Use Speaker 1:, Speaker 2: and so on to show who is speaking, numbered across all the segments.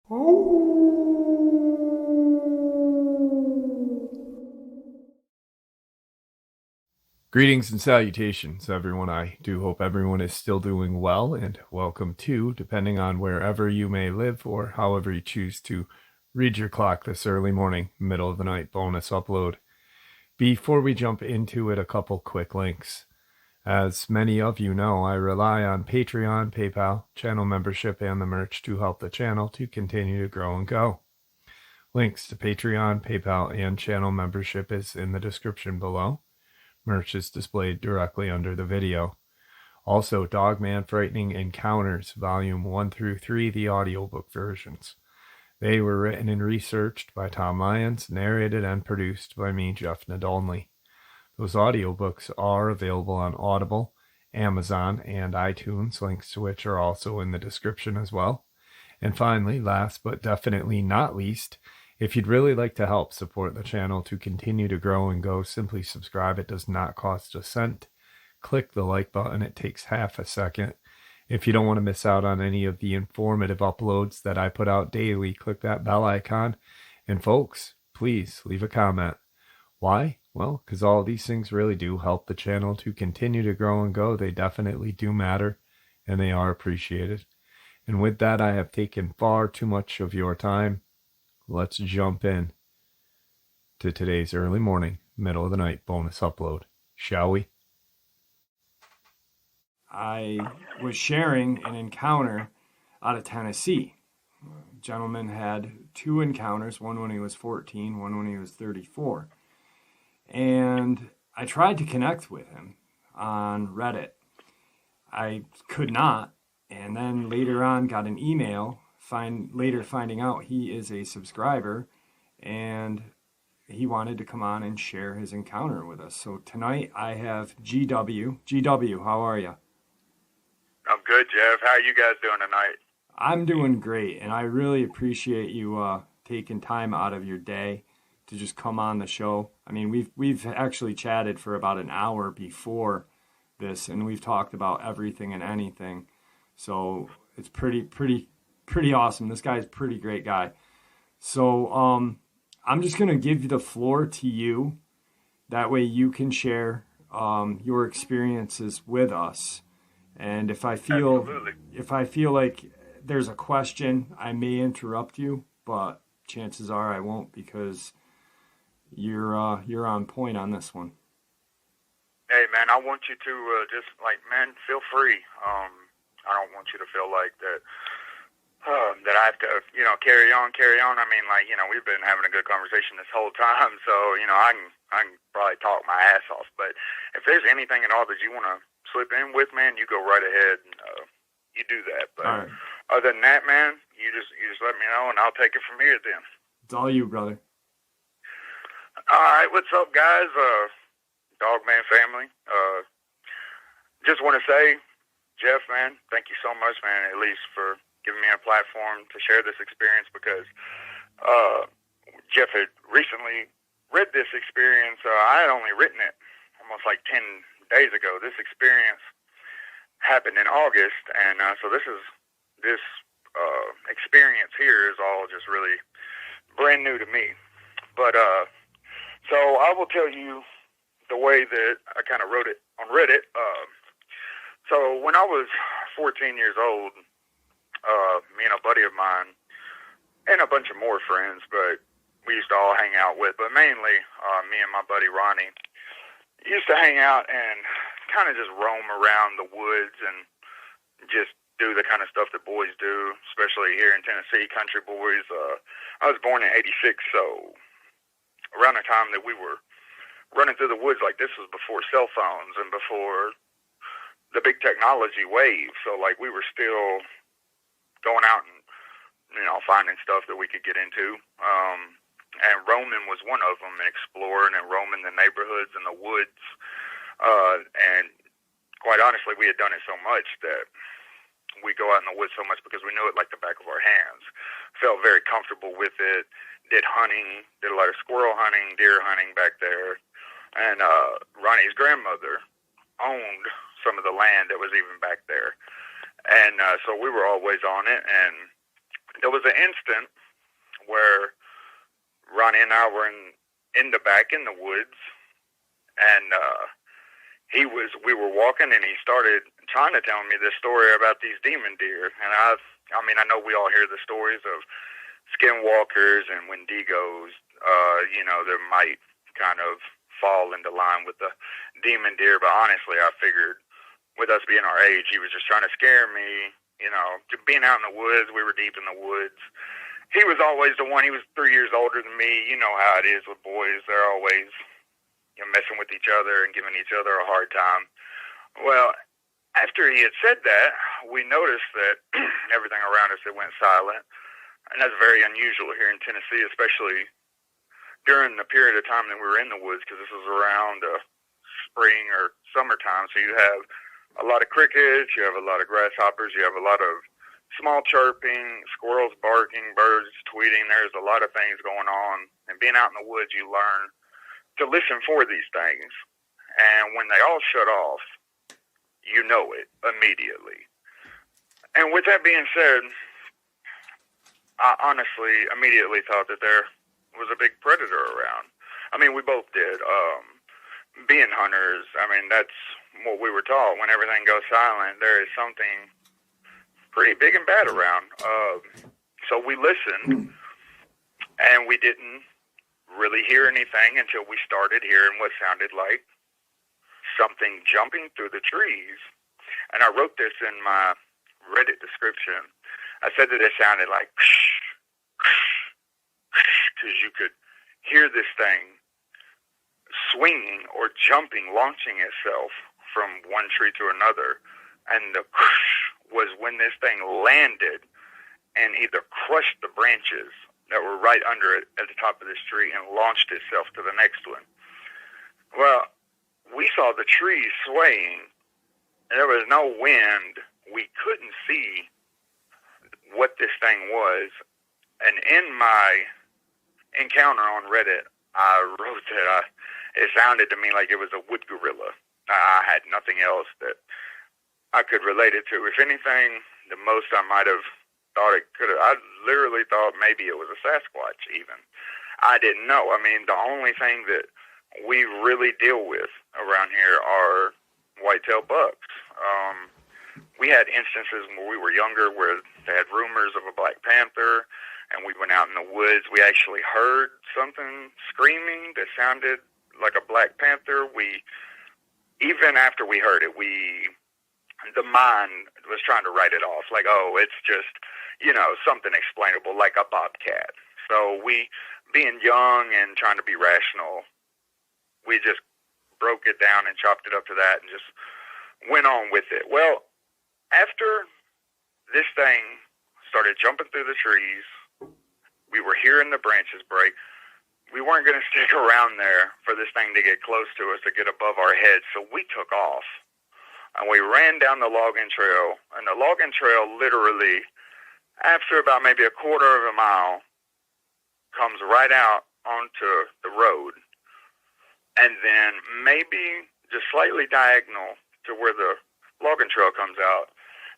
Speaker 1: Greetings and salutations, everyone. I do hope everyone is still doing well, and welcome to, depending on wherever you may live or however you choose to read your clock this early morning, middle of the night bonus upload. Before we jump into it, a couple quick links. As many of you know, I rely on Patreon, PayPal, channel membership, and the merch to help the channel to continue to grow and go. Links to Patreon, PayPal, and channel membership is in the description below. Merch is displayed directly under the video. Also, Dogman Frightening Encounters, Volume 1 through 3, the audiobook versions. They were written and researched by Tom Lyons, narrated and produced by me, Jeff Nadolny. Those audiobooks are available on Audible, Amazon, and iTunes, links to which are also in the description as well. And finally, last but definitely not least, if you'd really like to help support the channel to continue to grow and go, simply subscribe. It does not cost a cent. Click the like button. It takes half a second. If you don't want to miss out on any of the informative uploads that I put out daily, click that bell icon. And folks, please leave a comment. Why? Well, because all these things really do help the channel to continue to grow and go. They definitely do matter, and they are appreciated. And with that, I have taken far too much of your time. Let's jump in to today's early morning, middle of the night bonus upload, shall we?
Speaker 2: I was sharing an encounter out of Tennessee. A gentleman had two encounters, one when he was 14, one when he was 34. And I tried to connect with him on Reddit. I could not, and then later on got an email finding out he is a subscriber and he wanted to come on and share his encounter with us. So tonight I have GW. GW, how are you?
Speaker 3: I'm good, Jeff. How are you guys doing tonight?
Speaker 2: I'm doing great, and I really appreciate you taking time out of your day to just come on the show. I mean, we've actually chatted for about an hour before this, and we've talked about everything and anything. So it's pretty awesome. This guy's a pretty great guy. So I'm just going to give the floor to you. That way you can share your experiences with us. And if I feel like there's a question, I may interrupt you, but chances are I won't because you're on point on this one.
Speaker 3: Hey, man, I want you to man, feel free. I don't want you to feel like that I have to, carry on. I mean, we've been having a good conversation this whole time, so, I can probably talk my ass off. But if there's anything at all that you want to slip in with, man, you go right ahead and you do that. But
Speaker 2: all right.
Speaker 3: Other than that, man, you just let me know, and I'll take it from here then.
Speaker 2: It's all you, brother.
Speaker 3: All right, what's up, guys? Dogman family. Just want to say, Jeff, man, thank you so much, man, at least for giving me a platform to share this experience because Jeff had recently read this experience. I had only written it almost like 10 days ago. This experience happened in August, and so this experience here is all just really brand new to me. But so I will tell you the way that I kind of wrote it on Reddit. So when I was 14 years old, me and a buddy of mine and a bunch of more friends, but we used to all hang out with, but mainly me and my buddy Ronnie used to hang out and kind of just roam around the woods and just do the kind of stuff that boys do, especially here in Tennessee, country boys. I was born in '86, so around the time that we were running through the woods, like this was before cell phones and before the big technology wave. So like we were still going out and, finding stuff that we could get into. And roaming was one of them, and exploring and roaming the neighborhoods and the woods. And quite honestly, we had done it so much that we go out in the woods so much because we knew it like the back of our hands. Felt very comfortable with it. Did hunting, did a lot of squirrel hunting, deer hunting back there. And Ronnie's grandmother owned some of the land that was even back there. And so we were always on it. And there was an instant where Ronnie and I were in the back in the woods, and we were walking, and he started trying to tell me this story about these demon deer. And I mean, I know we all hear the stories of skinwalkers and wendigos, that might kind of fall into line with the demon deer. But honestly, I figured with us being our age, he was just trying to scare me. Being out in the woods, we were deep in the woods. He was always the one. He was 3 years older than me. You know how it is with boys. They're always messing with each other and giving each other a hard time. Well, after he had said that, we noticed that everything around us had went silent. And that's very unusual here in Tennessee, especially during the period of time that we were in the woods, because this was around spring or summertime. So you have a lot of crickets, you have a lot of grasshoppers, you have a lot of small chirping, squirrels barking, birds tweeting. There's a lot of things going on. And being out in the woods, you learn to listen for these things. And when they all shut off, you know it immediately. And with that being said, I honestly immediately thought that there was a big predator around. I mean, we both did. Being hunters, I mean, that's what we were taught. When everything goes silent, there is something pretty big and bad around. So we listened, and we didn't really hear anything until we started hearing what sounded like something jumping through the trees. And I wrote this in my Reddit description. I said that it sounded like because you could hear this thing swinging or jumping, launching itself from one tree to another. And the was when this thing landed and either crushed the branches that were right under it at the top of this tree and launched itself to the next one. Well, we saw the trees swaying, and there was no wind. We couldn't see what this thing was. And in my encounter on Reddit, I wrote that it sounded to me like it was a wood gorilla. I had nothing else that I could relate it to. If anything, the most I might have thought it could have, I literally thought maybe it was a Sasquatch even. I didn't know. I mean, the only thing that we really deal with around here are whitetail bucks. We had instances when we were younger where they had rumors of a black panther, and we went out in the woods. We actually heard something screaming that sounded like a black panther. Even after we heard it, the mind was trying to write it off, like, oh, it's just, something explainable, like a bobcat. So we, being young and trying to be rational, we just broke it down and chopped it up to that and just went on with it. Well, after this thing started jumping through the trees, we were hearing the branches break. We weren't going to stick around there for this thing to get close to us, to get above our heads, so we took off. And we ran down the logging trail, and the logging trail literally, after about maybe a quarter of a mile, comes right out onto the road. And then maybe just slightly diagonal to where the logging trail comes out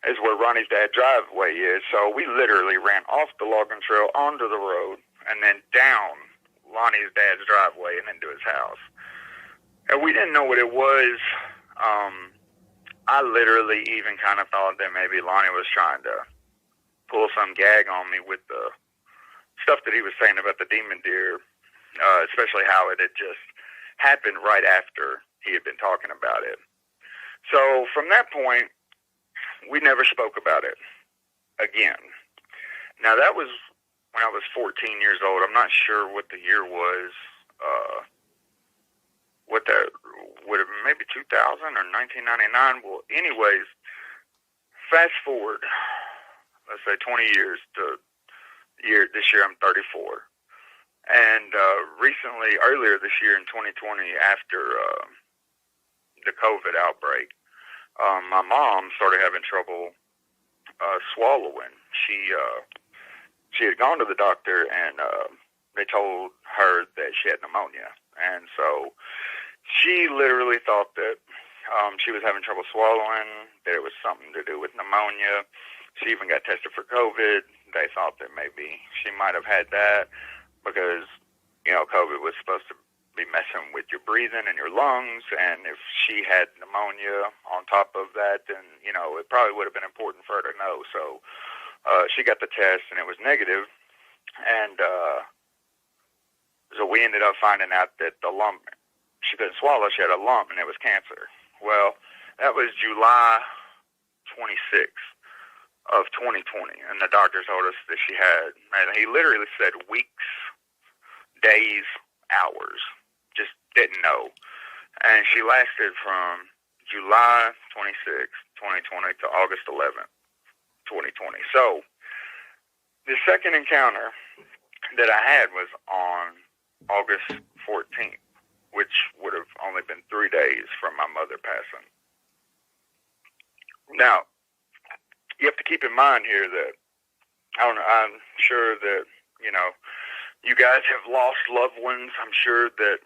Speaker 3: is where Ronnie's dad's driveway is. So we literally ran off the logging trail onto the road and then down Lonnie's dad's driveway and into his house. And we didn't know what it was. I literally even kind of thought that maybe Lonnie was trying to pull some gag on me with the stuff that he was saying about the demon deer, especially how it had just happened right after he had been talking about it. So from that point, we never spoke about it again. Now, that was when I was 14 years old. I'm not sure what the year was, what that would have been, maybe 2000 or 1999. Well, anyways, fast forward, let's say 20 years to this year I'm 34. And recently, earlier this year in 2020, after the COVID outbreak, my mom started having trouble swallowing. She had gone to the doctor, and they told her that she had pneumonia. And so she literally thought that she was having trouble swallowing, that it was something to do with pneumonia. She even got tested for COVID. they thought that maybe she might have had that because, COVID was supposed to be messing with your breathing and your lungs, and if she had pneumonia on top of that, then, it probably would have been important for her to know. So she got the test, and it was negative, and so we ended up finding out that the lump, she couldn't swallow, she had a lump, and it was cancer. Well, that was July 26th of 2020, and the doctor told us that she had, and he literally said weeks, days, hours, just didn't know. And she lasted from July 26th, 2020 to August 11th, 2020. So the second encounter that I had was on August 14th, which would have only been 3 days from my mother passing. Now, you have to keep in mind here that I'm sure that, you guys have lost loved ones. I'm sure that,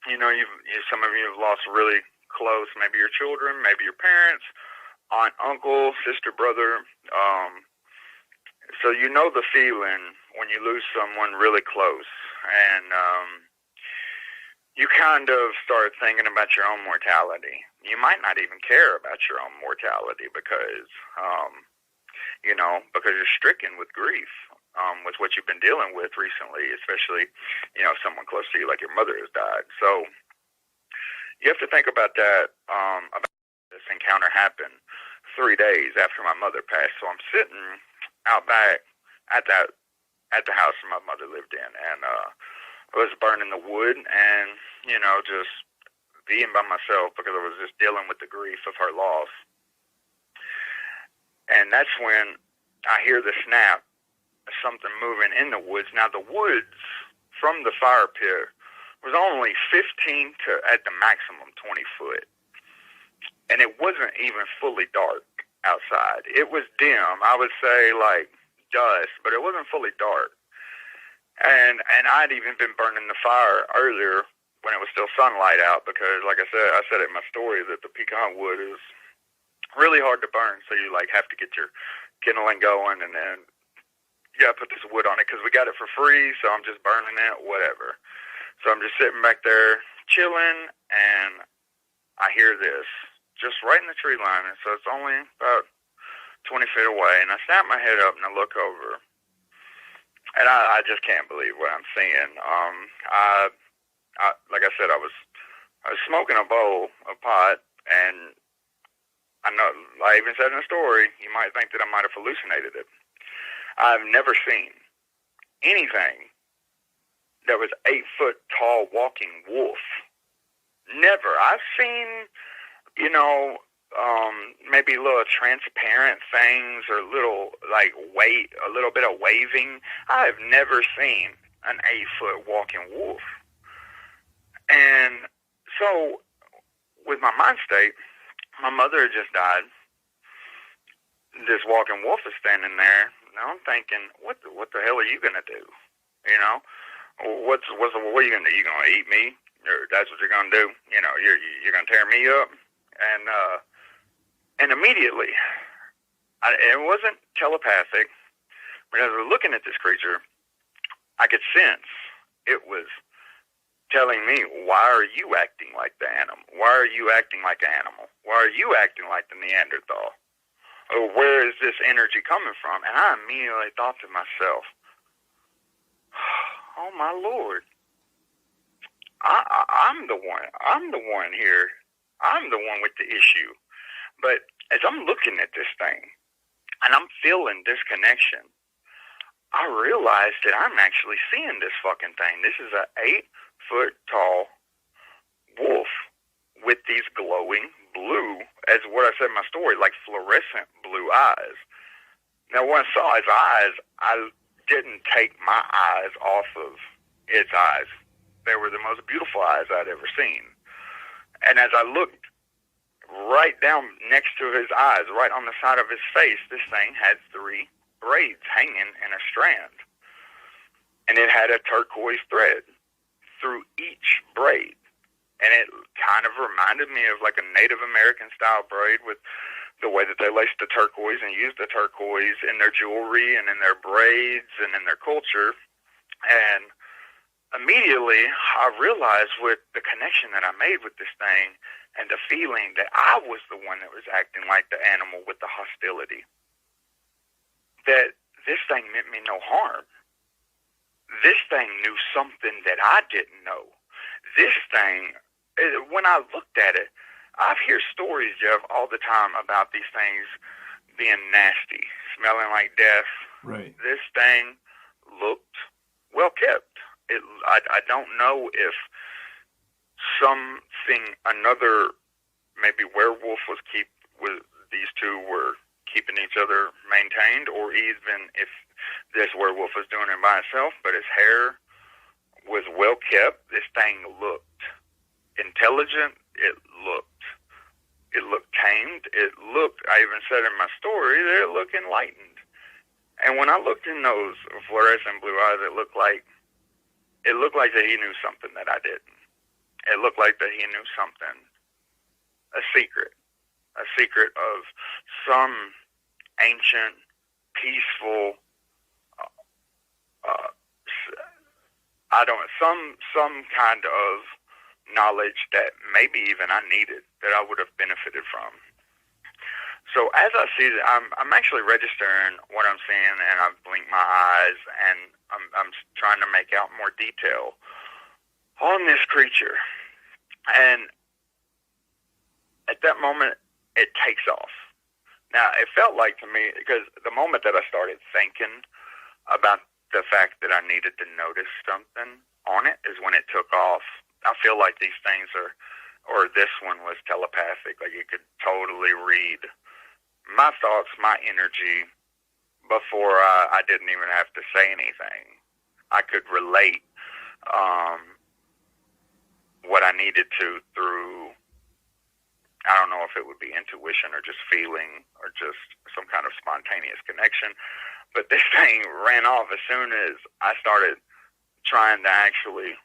Speaker 3: some of you have lost really close, maybe your children, maybe your parents, aunt, uncle, sister, brother. So you know the feeling when you lose someone really close. And you kind of start thinking about your own mortality. You might not even care about your own mortality because, because you're stricken with grief. With what you've been dealing with recently, especially, someone close to you, like your mother has died. So you have to think about that, about this encounter happened 3 days after my mother passed. So I'm sitting out back at the house my mother lived in, and I was burning the wood and, just being by myself because I was just dealing with the grief of her loss. And that's when I hear the snap, something moving in the woods. Now, the woods from the fire pit was only 15 to, at the maximum, 20 foot. And it wasn't even fully dark outside. It was dim. I would say, like, dusk, but it wasn't fully dark. And I'd even been burning the fire earlier when it was still sunlight out because, like I said in my story that the pecan wood is really hard to burn. So you, have to get your kindling going, and then you gotta put this wood on it because we got it for free, so I'm just burning it, whatever. So I'm just sitting back there chilling, and I hear this just right in the tree line, and so it's only about 20 feet away, and I snap my head up and I look over, and I just can't believe what I'm seeing. I like I said, I was smoking a bowl of pot, and I know I even said in the story, you might think that I might have hallucinated it. I've never seen anything that was 8 foot tall walking wolf. Never. I've seen, maybe little transparent things or little, a little bit of waving. I've never seen an 8 foot walking wolf. And so, with my mind state, my mother had just died. This walking wolf is standing there. Now I'm thinking, what the hell are you gonna do? What are you gonna do? You gonna eat me? Or that's what you're gonna do? You're gonna tear me up? And immediately, it wasn't telepathic. But as I was looking at this creature, I could sense it was telling me, why are you acting like the animal? Why are you acting like an animal? Why are you acting like the Neanderthal? Or where is this energy coming from? And I immediately thought to myself, oh my Lord, I'm the one. I'm the one here. I'm the one with the issue. But as I'm looking at this thing, and I'm feeling this connection, I realized that I'm actually seeing this fucking thing. This is an 8 foot tall wolf with these glowing blue, as what I said in my story, like fluorescent blue eyes. Now, when I saw his eyes, I didn't take my eyes off of its eyes. They were the most beautiful eyes I'd ever seen. And as I looked right down next to his eyes, right on the side of his face, this thing had 3 braids hanging in a strand. And it had a turquoise thread through each braid. And it kind of reminded me of like a Native American style braid with the way that they laced the turquoise and used the turquoise in their jewelry and in their braids and in their culture. And immediately I realized with the connection that I made with this thing and the feeling that I was the one that was acting like the animal with the hostility, that this thing meant me no harm. This thing knew something that I didn't know. This thing, when I looked at it, I hear stories, Jeff, all the time about these things being nasty, smelling like death.
Speaker 2: Right.
Speaker 3: This thing looked well kept. I don't know if another maybe werewolf these two were keeping each other maintained, or even if this werewolf was doing it by himself, but his hair was well kept. This thing looked intelligent. It looked tamed. I even said in my story that it looked enlightened. And when I looked in those fluorescent blue eyes, it looked like that he knew something that I didn't. It looked like that he knew something, a secret of some ancient, peaceful, some kind of knowledge that maybe even I needed, that I would have benefited from. So as I see it, I'm actually registering what I'm seeing, and I've blinked my eyes, and I'm trying to make out more detail on this creature. And at that moment, it takes off. Now, it felt like to me, because the moment that I started thinking about the fact that I needed to notice something on it is when it took off. I feel like these things or this one was telepathic, like it could totally read my thoughts, my energy, before I didn't even have to say anything. I could relate what I needed to through, I don't know if it would be intuition or just feeling or just some kind of spontaneous connection, but this thing ran off as soon as I started trying to actually,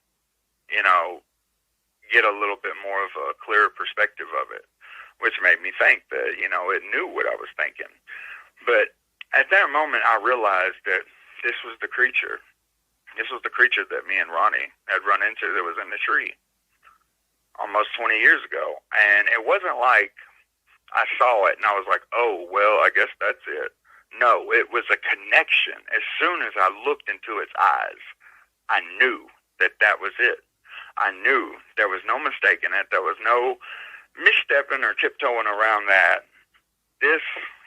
Speaker 3: get a little bit more of a clearer perspective of it, which made me think that, it knew what I was thinking. But at that moment, I realized that this was the creature. This was the creature that me and Ronnie had run into that was in the tree almost 20 years ago. And it wasn't like I saw it and I was like, oh, well, I guess that's it. No, it was a connection. As soon as I looked into its eyes, I knew that that was it. I knew there was no mistaking it. There was no misstepping or tiptoeing around that.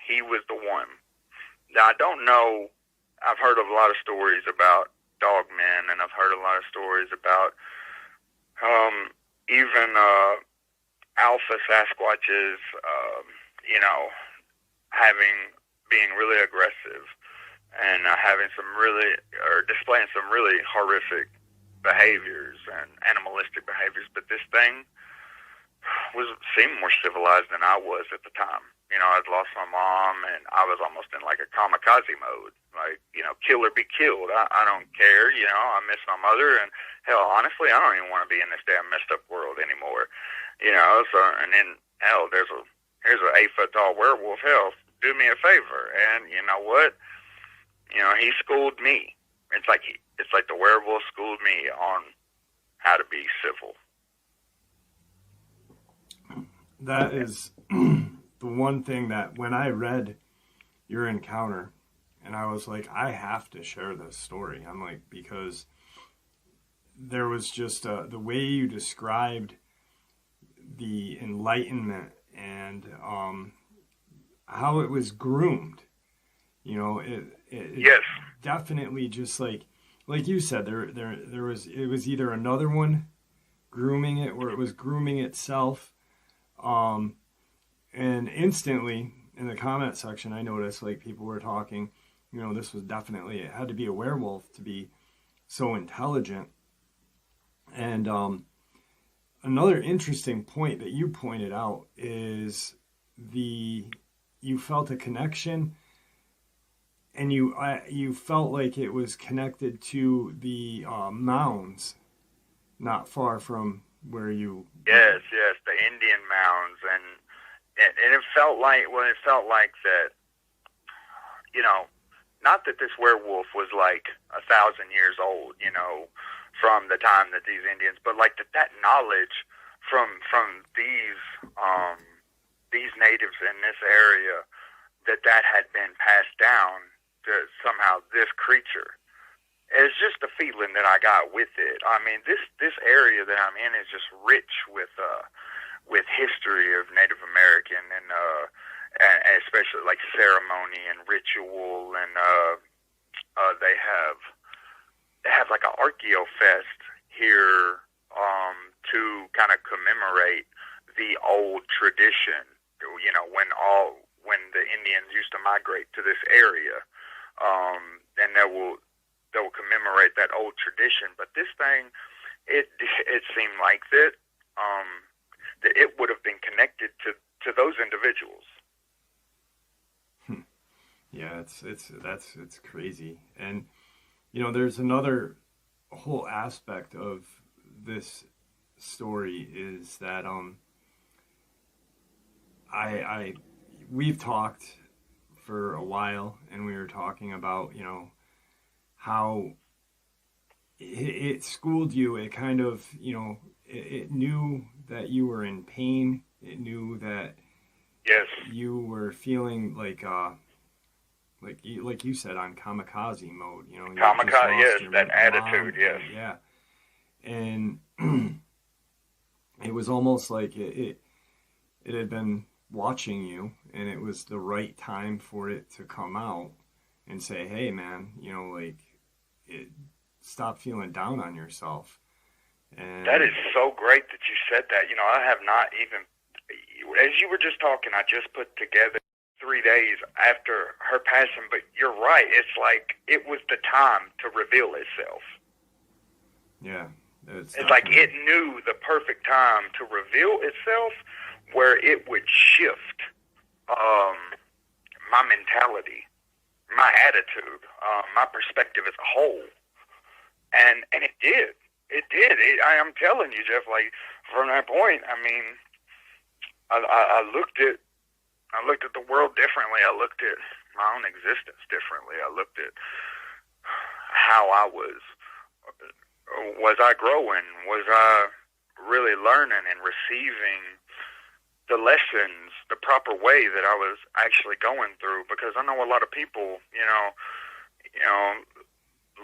Speaker 3: He was the one. Now, I don't know. I've heard of a lot of stories about Dogman, and I've heard a lot of stories about even alpha Sasquatches, being really aggressive and displaying some really horrific behaviors and animalistic behaviors. But this thing seemed more civilized than I was at the time. I'd lost my mom, and I was almost in like a kamikaze mode. Like, kill or be killed. I don't care. I miss my mother, and hell, honestly, I don't even want to be in this damn messed up world anymore. So, and then hell, here's an 8-foot tall werewolf. Hell, do me a favor. And you know what? He schooled me. It's like the werewolf schooled me on how to be civil.
Speaker 2: That is the one thing that when I read your encounter, and I was like, I have to share this story. I'm like, because there was just the way you described the enlightenment and how it was groomed. It
Speaker 3: Yes.
Speaker 2: Definitely just like you said, it was either another one grooming it or it was grooming itself. And instantly in the comment section, I noticed like people were talking, this was definitely, it had to be a werewolf to be so intelligent. And another interesting point that you pointed out is you felt a connection, and you felt like it was connected to the mounds not far from where you...
Speaker 3: Yes, the Indian mounds. And and it felt like, well, it felt like that, you know, not that this werewolf was like 1,000 years old, you know, from the time that these Indians, but like that knowledge from these natives in this area, that had been passed down to somehow this creature. It's just the feeling that I got with it. I mean, this area that I'm in is just rich with history of Native American and especially like ceremony and ritual, and they have like an Archeo Fest here to kind of commemorate the old tradition. You know, when the Indians used to migrate to this area, and they will commemorate that old tradition. But this thing, it seemed like that it would have been connected to those individuals.
Speaker 2: Yeah, it's crazy. And you know, there's another whole aspect of this story is that we've talked for a while, and we were talking about, you know, how it schooled you. It kind of, you know, it knew that you were in pain. It knew that
Speaker 3: Yes.
Speaker 2: you were feeling like you said, on kamikaze mode. You know, you just
Speaker 3: Kamikaze,
Speaker 2: lost
Speaker 3: yes,
Speaker 2: your
Speaker 3: that
Speaker 2: mom,
Speaker 3: attitude, yes.
Speaker 2: yeah, and it was almost like it had been watching you, and it was the right time for it to come out and say, hey man, you know, like, stop feeling down on yourself. And
Speaker 3: That is so great that you said that. You know, I have not even, as you were just talking, I just put together 3 days after her passing, but you're right. It's like it was the time to reveal itself.
Speaker 2: yeah,
Speaker 3: It's like it knew the perfect time to reveal itself, where it would shift my mentality, my attitude, my perspective as a whole. And it did. It did. I'm telling you, Jeff, like, from that point, I mean, I looked at the world differently. I looked at my own existence differently. I looked at how I was I growing? Was I really learning and receiving the lessons the proper way that I was actually going through? Because I know a lot of people, you know,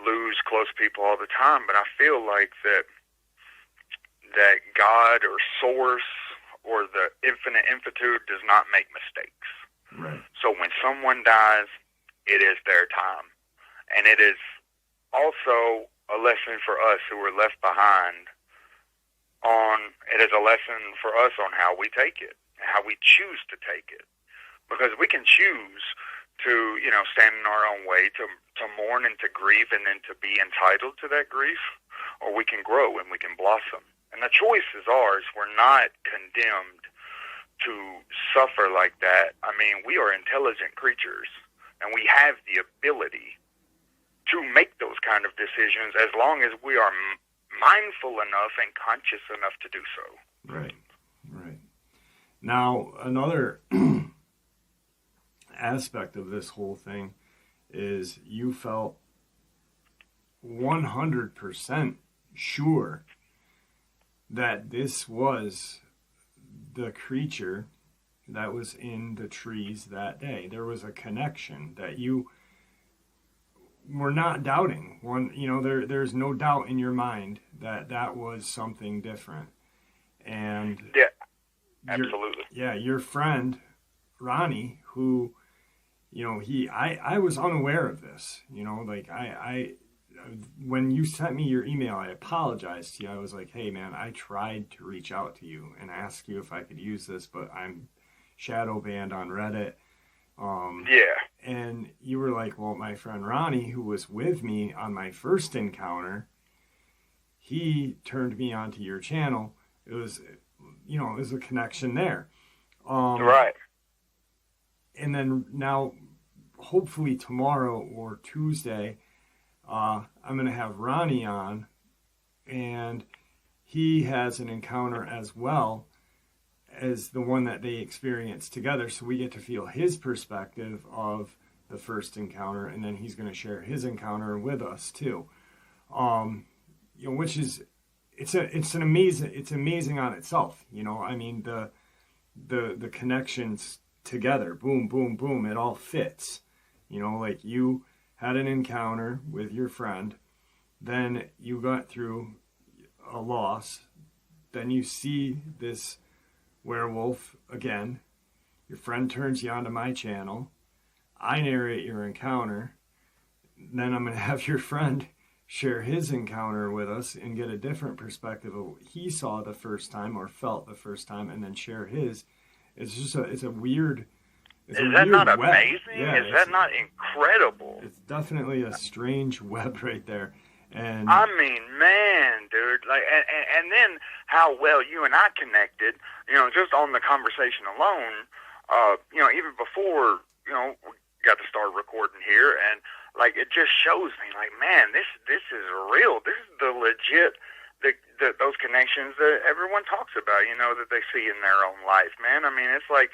Speaker 3: lose close people all the time, but I feel like that God or Source or the infinite infinitude does not make mistakes.
Speaker 2: Right.
Speaker 3: So when someone dies, it is their time. And it is also a lesson for us who were left behind it is a lesson for us on how we take it, how we choose to take it. Because we can choose to, you know, stand in our own way, to mourn and to grieve and then to be entitled to that grief, or we can grow and we can blossom. And the choice is ours. We're not condemned to suffer like that. I mean, we are intelligent creatures, and we have the ability to make those kind of decisions as long as we are mindful enough and conscious enough to do so.
Speaker 2: Right, right. Now, another aspect of this whole thing is you felt 100% sure that this was the creature that was in the trees that day. There was a connection that you were not doubting. There's no doubt in your mind that was something different. And
Speaker 3: yeah, absolutely.
Speaker 2: Your friend Ronnie, who, I was unaware of this. When you sent me your email, I apologized to you. I was like, hey man, I tried to reach out to you and ask you if I could use this, but I'm shadow banned on Reddit. And you were like, well, my friend Ronnie, who was with me on my first encounter, he turned me onto your channel. It was a connection there.
Speaker 3: Right.
Speaker 2: And then now, hopefully tomorrow or Tuesday, I'm going to have Ronnie on, and he has an encounter as well. as the one that they experienced together. So we get to feel his perspective of the first encounter, and then he's going to share his encounter with us too. Which is, it's amazing on itself. I mean, the connections together, boom, boom, boom, it all fits. Like you had an encounter with your friend, then you got through a loss, then you see this werewolf again, your friend turns you onto my channel, I narrate your encounter, then I'm going to have your friend share his encounter with us and get a different perspective of what he saw the first time or felt the first time, and then share his. It's just it's a weird. Is
Speaker 3: that not
Speaker 2: web.
Speaker 3: amazing?
Speaker 2: Yeah,
Speaker 3: is that not incredible?
Speaker 2: It's definitely a strange web right there. And
Speaker 3: I mean, man, dude, like, and then how well you and I connected, just on the conversation alone, even before, we got to start recording here, and like, it just shows me, like, man, this is real. This is the legit, those connections that everyone talks about, that they see in their own life, man. I mean, it's like,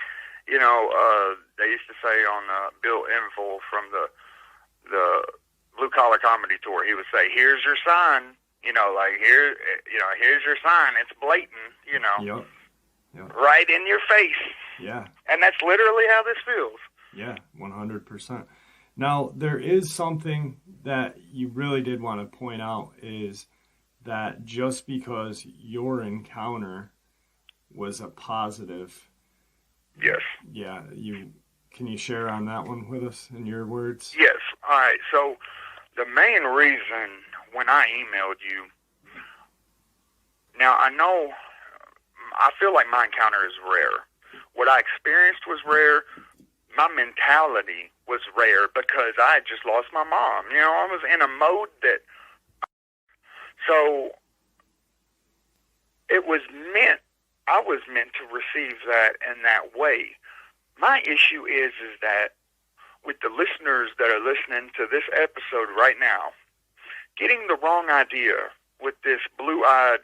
Speaker 3: they used to say on Bill Enfield from the Blue Collar Comedy Tour, he would say, "Here's your sign," here's your sign. It's blatant,
Speaker 2: Yep.
Speaker 3: right in your face.
Speaker 2: Yeah.
Speaker 3: And that's literally how this feels.
Speaker 2: Yeah, 100%. Now, there is something that you really did want to point out, is that just because your encounter was a positive.
Speaker 3: Yes.
Speaker 2: Yeah, can you share on that one with us in your words?
Speaker 3: Yes. All right. So the main reason when I emailed you, now I feel like my encounter is rare. What I experienced was rare. My mentality was rare because I had just lost my mom. I was in a mode so I was meant to receive that in that way. My issue is that with the listeners that are listening to this episode right now, getting the wrong idea with this blue-eyed,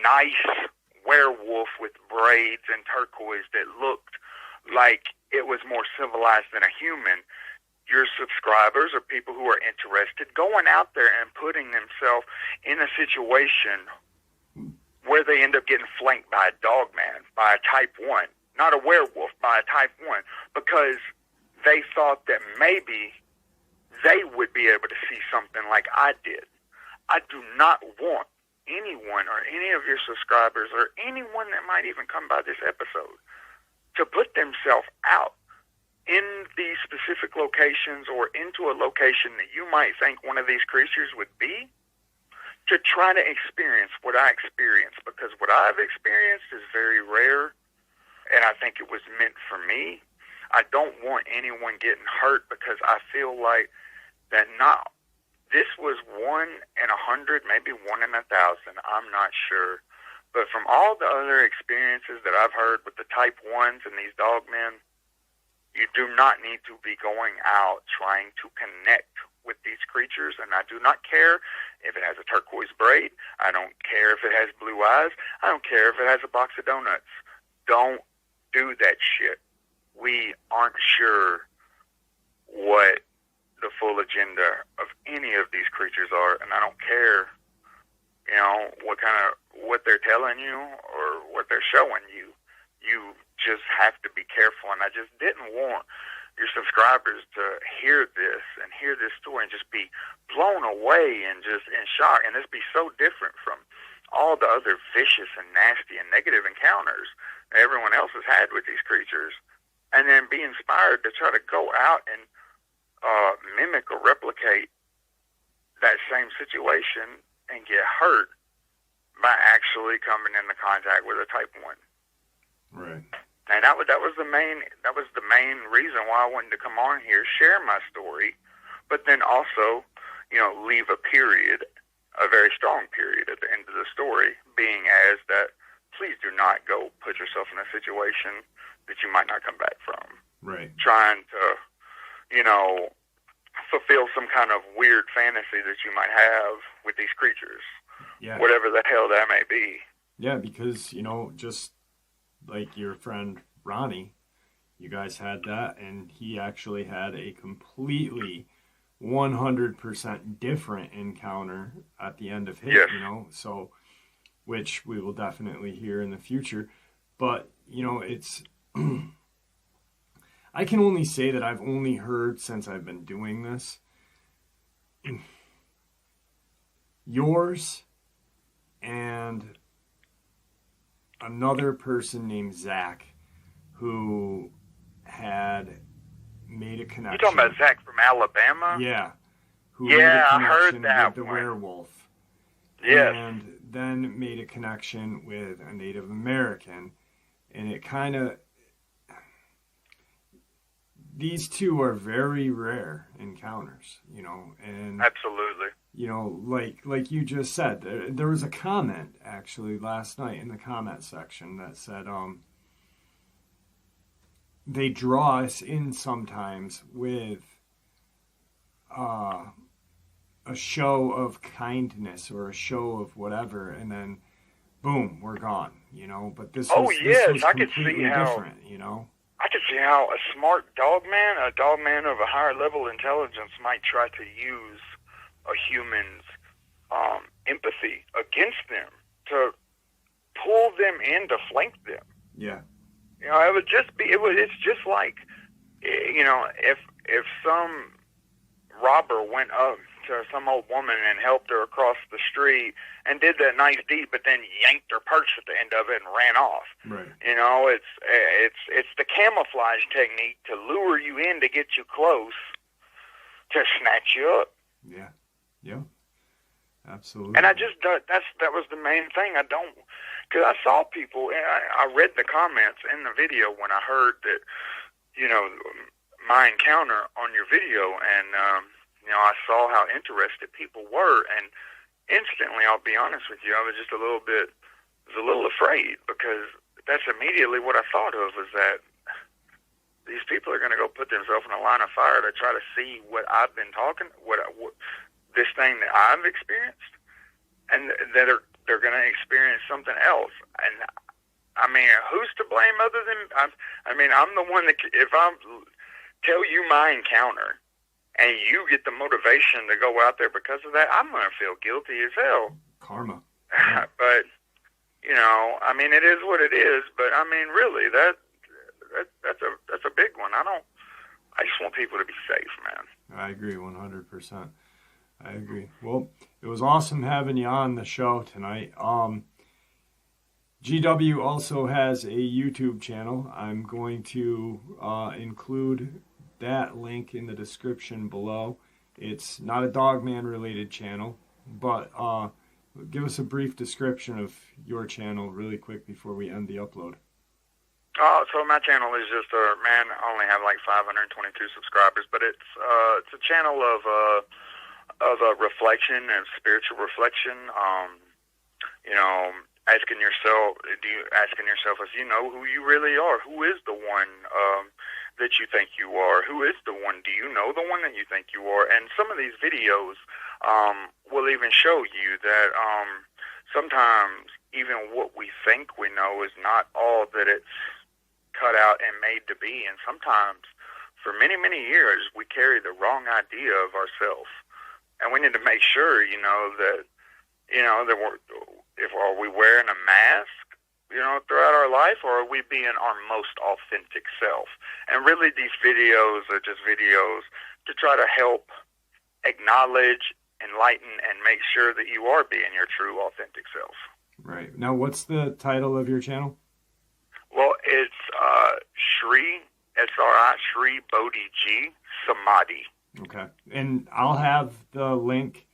Speaker 3: nice werewolf with braids and turquoise that looked like it was more civilized than a human, your subscribers or people who are interested going out there and putting themselves in a situation where they end up getting flanked by a dogman, by a type 1, not a werewolf, by a type 1, because they thought that maybe they would be able to see something like I did. I do not want anyone or any of your subscribers or anyone that might even come by this episode to put themselves out in these specific locations or into a location that you might think one of these creatures would be, to try to experience what I experienced, because what I've experienced is very rare, and I think it was meant for me. I don't want anyone getting hurt, because I feel like that this was 1 in 100, maybe 1 in 1,000, I'm not sure. But from all the other experiences that I've heard with the type 1s and these dogmen, you do not need to be going out trying to connect with these creatures, and I do not care if it has a turquoise braid. I don't care if it has blue eyes. I don't care if it has a box of donuts. Don't do that shit. We aren't sure what the full agenda of any of these creatures are, and I don't care, what they're telling you or what they're showing you. You just have to be careful, and I just didn't want your subscribers to hear this story and just be blown away and just in shock, and this be so different from all the other vicious and nasty and negative encounters that everyone else has had with these creatures, and then be inspired to try to go out and mimic or replicate that same situation and get hurt by actually coming into contact with a type 1.
Speaker 2: Right.
Speaker 3: And that was the main reason why I wanted to come on here, share my story, but then also, leave a period, a very strong period at the end of the story, being as that please do not go put yourself in a situation that you might not come back from.
Speaker 2: Right.
Speaker 3: Trying to, fulfill some kind of weird fantasy that you might have with these creatures.
Speaker 2: Yeah.
Speaker 3: Whatever the hell that may be.
Speaker 2: Yeah, because, you know, just like your friend Ronnie, you guys had that, and he actually had a completely 100% different encounter at the end of his,
Speaker 3: Yes.
Speaker 2: you know, so, which we will definitely hear in the future. But, you know, it's, I can only say that I've only heard since I've been doing this. Yours and another person named Zach who had made a connection.
Speaker 3: You talking about Zach from Alabama?
Speaker 2: Yeah. Who
Speaker 3: Yeah,
Speaker 2: made a
Speaker 3: I heard
Speaker 2: connection
Speaker 3: that
Speaker 2: with the
Speaker 3: one.
Speaker 2: werewolf.
Speaker 3: Yes.
Speaker 2: And then made a connection with a Native American. And it kind of... These two are very rare encounters, you know, and...
Speaker 3: Absolutely.
Speaker 2: You know, like you just said, there was a comment actually last night in the comment section that said, they draw us in sometimes with a show of kindness or a show of whatever, and then boom, we're gone, you know. But this was
Speaker 3: I could see
Speaker 2: completely
Speaker 3: how
Speaker 2: different, you know.
Speaker 3: I could see how a smart dogman, a dogman of a higher level intelligence, might try to use a human's empathy against them to pull them in to flank them.
Speaker 2: Yeah.
Speaker 3: You know, it would just be. It's just like, you know, if some robber went up to some old woman and helped her across the street and did that nice deed, but then yanked her purse at the end of it and ran off.
Speaker 2: Right.
Speaker 3: You know, it's the camouflage technique to lure you in to get you close, to snatch you up.
Speaker 2: Yeah. Yeah. Absolutely.
Speaker 3: And I just that was the main thing. I don't, because I saw people, and I read the comments in the video when I heard that, you know, my encounter on your video, and you know, I saw how interested people were, and instantly, I'll be honest with you, I was just a little afraid, because that's immediately what I thought of, was that these people are going to go put themselves in a line of fire to try to see what I've been talking, what this thing that I've experienced, and that they're going to experience something else. And I mean, who's to blame other than I mean, I'm the one that, if I tell you my encounter and you get the motivation to go out there because of that, I'm going to feel guilty as hell.
Speaker 2: Karma.
Speaker 3: But you know, I mean, it is what it is. But I mean, really, that's a big one. I just want people to be safe, man.
Speaker 2: I agree 100%. I agree. Well, it was awesome having you on the show tonight. GW also has a YouTube channel. I'm going to include that link in the description below. It's not a Dogman related channel, but give us a brief description of your channel really quick before we end the upload.
Speaker 3: So my channel is just man, I only have like 522 subscribers, but it's a channel of reflection and spiritual reflection. You know, asking yourself if you know who you really are. Who is the one that you think you are? Who is the one? Do you know the one that you think you are? And some of these videos will even show you that sometimes even what we think we know is not all that it's cut out and made to be. And sometimes, for many, many years, we carry the wrong idea of ourselves. And we need to make sure, that are we wearing a mask, throughout our life, or are we being our most authentic self? And really, these videos are just videos to try to help acknowledge, enlighten, and make sure that you are being your true, authentic self.
Speaker 2: Right. Now, what's the title of your channel?
Speaker 3: Well, it's Shri, S-R-I, Shri Bodhi G Samadhi.
Speaker 2: Okay. And I'll have the link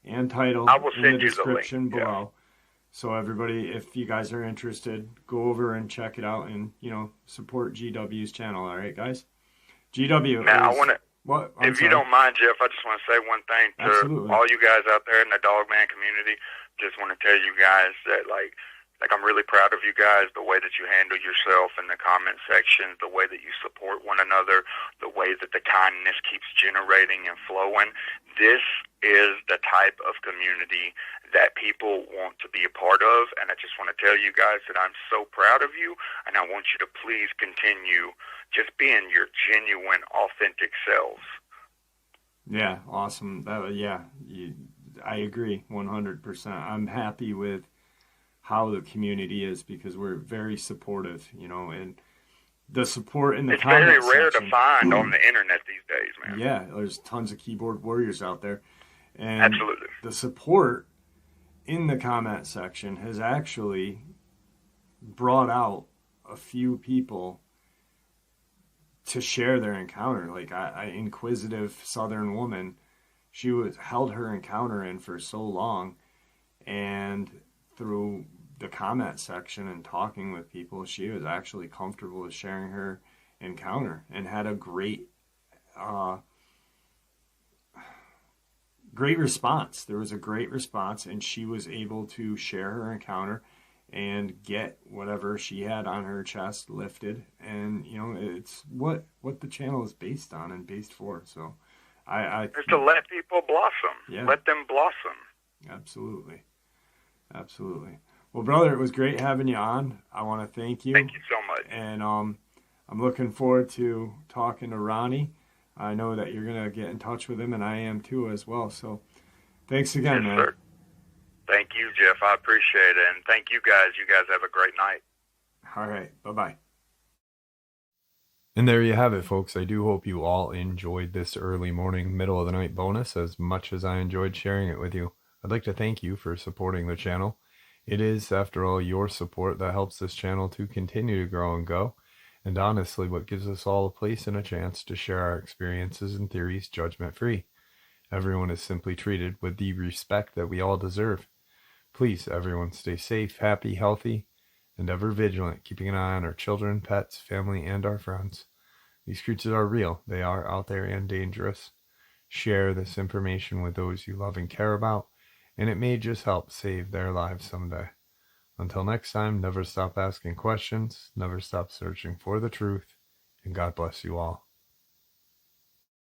Speaker 2: and title in the description below. Yeah. So everybody, if you guys are interested, go over and check it out and, support GW's channel. All right, guys? GW.
Speaker 3: Now, I want to,
Speaker 2: if
Speaker 3: you don't mind, Jeff, I just want to say one thing to all you guys out there in the Dogman community. Just want to tell you guys that, Like, I'm really proud of you guys, the way that you handle yourself in the comment section, the way that you support one another, the way that the kindness keeps generating and flowing. This is the type of community that people want to be a part of, and I just want to tell you guys that I'm so proud of you, and I want you to please continue just being your genuine, authentic selves.
Speaker 2: Yeah, awesome. I agree 100%. I'm happy with how the community is because we're very supportive, and the support in the comment section.
Speaker 3: It's very rare to find on the internet these days, man.
Speaker 2: Yeah, there's tons of keyboard warriors out there. And
Speaker 3: absolutely.
Speaker 2: The support in the comment section has actually brought out a few people to share their encounter. Like an inquisitive Southern woman, she held her encounter in for so long, and through the comment section and talking with people, she was actually comfortable with sharing her encounter and had a great response. There was a great response, and she was able to share her encounter and get whatever she had on her chest lifted. And it's what the channel is based on and based for. So
Speaker 3: just to let people blossom.
Speaker 2: Yeah.
Speaker 3: Let them blossom.
Speaker 2: Absolutely. Well, brother, it was great having you on. I want to thank you.
Speaker 3: Thank you so much.
Speaker 2: And I'm looking forward to talking to Ronnie. I know that you're going to get in touch with him, and I am too as well. So thanks again, man.
Speaker 3: Sir. Thank you, Jeff. I appreciate it. And thank you guys. You guys have a great night.
Speaker 2: All right. Bye-bye.
Speaker 1: And there you have it, folks. I do hope you all enjoyed this early morning, middle of the night bonus as much as I enjoyed sharing it with you. I'd like to thank you for supporting the channel. It is, after all, your support that helps this channel to continue to grow and go, and honestly what gives us all a place and a chance to share our experiences and theories judgment-free. Everyone is simply treated with the respect that we all deserve. Please, everyone, stay safe, happy, healthy, and ever vigilant, keeping an eye on our children, pets, family, and our friends. These creatures are real. They are out there and dangerous. Share this information with those you love and care about, and it may just help save their lives someday. Until next time, never stop asking questions, never stop searching for the truth, and God bless you all.